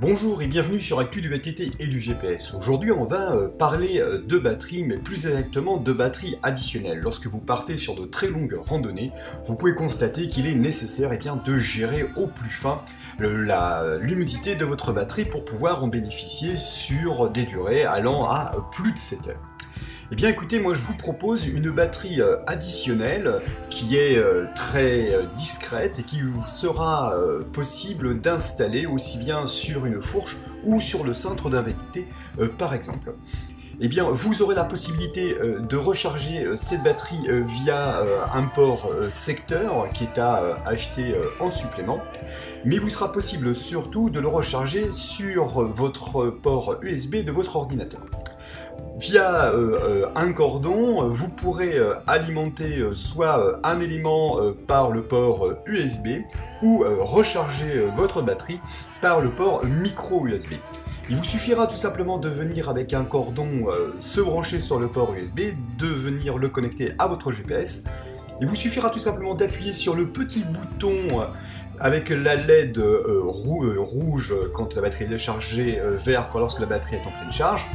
Bonjour et bienvenue sur Actu du VTT et du GPS. Aujourd'hui on va parler de batterie, mais plus exactement de batterie additionnelle. Lorsque vous partez sur de très longues randonnées, vous pouvez constater qu'il est nécessaire de gérer au plus fin la luminosité de votre batterie pour pouvoir en bénéficier sur des durées allant à plus de 7 heures. Eh bien écoutez, moi je vous propose une batterie additionnelle qui est très discrète et qui vous sera possible d'installer aussi bien sur une fourche ou sur le cintre d'un VTT par exemple. Eh bien, vous aurez la possibilité de recharger cette batterie via un port secteur qui est à acheter en supplément, mais il vous sera possible surtout de le recharger sur votre port USB de votre ordinateur. Via un cordon, vous pourrez alimenter soit un élément par le port USB ou recharger votre batterie par le port micro USB. Il vous suffira tout simplement de venir avec un cordon se brancher sur le port USB, de venir le connecter à votre GPS. Il vous suffira tout simplement d'appuyer sur le petit bouton avec la LED rouge quand la batterie est chargée, vert lorsque la batterie est en pleine charge,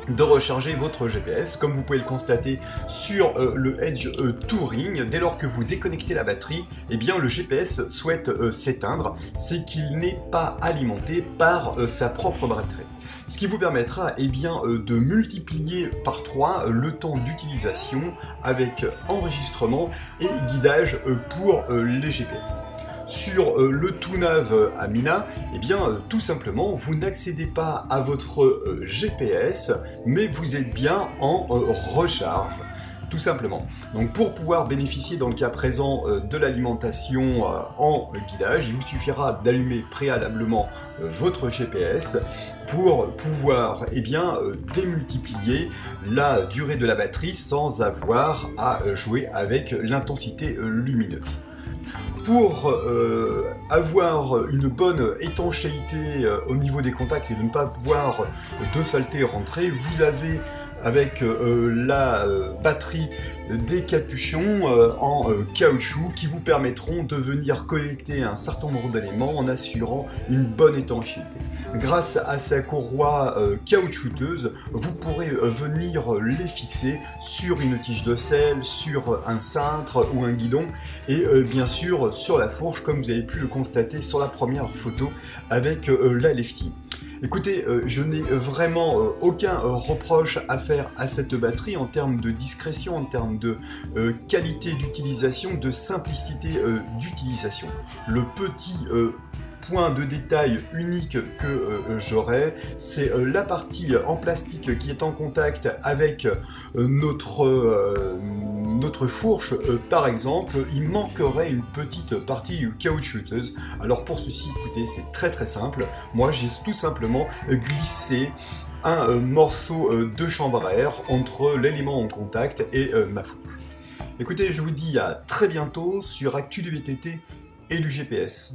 de recharger votre GPS. Comme vous pouvez le constater sur le Edge Touring, dès lors que vous déconnectez la batterie, eh bien le GPS souhaite s'éteindre, c'est qu'il n'est pas alimenté par sa propre batterie. Ce qui vous permettra de multiplier par 3 le temps d'utilisation avec enregistrement et guidage pour les GPS. Sur le TouNav Amina, tout simplement, vous n'accédez pas à votre GPS, mais vous êtes bien en recharge, tout simplement. Donc pour pouvoir bénéficier dans le cas présent de l'alimentation en guidage, il vous suffira d'allumer préalablement votre GPS pour pouvoir démultiplier la durée de la batterie sans avoir à jouer avec l'intensité lumineuse. Pour avoir une bonne étanchéité au niveau des contacts et de ne pas voir de saleté rentrer, vous avez avec la batterie des capuchons en caoutchouc qui vous permettront de venir connecter un certain nombre d'éléments en assurant une bonne étanchéité. Grâce à sa courroie caoutchouteuse, vous pourrez venir les fixer sur une tige de sel, sur un cintre ou un guidon et bien sûr sur la fourche comme vous avez pu le constater sur la première photo avec la Lefty. Écoutez, je n'ai vraiment aucun reproche à faire à cette batterie en termes de discrétion, en termes de qualité d'utilisation, de simplicité d'utilisation. Le petit point de détail unique que j'aurais, c'est la partie en plastique qui est en contact avec notre fourche par exemple. Il manquerait une petite partie caoutchouteuse. Alors pour ceci, écoutez, c'est très simple. Moi j'ai tout simplement glissé un morceau de chambre à air entre l'élément en contact et ma fourche. Écoutez, je vous dis à très bientôt sur Actu du VTT et du GPS.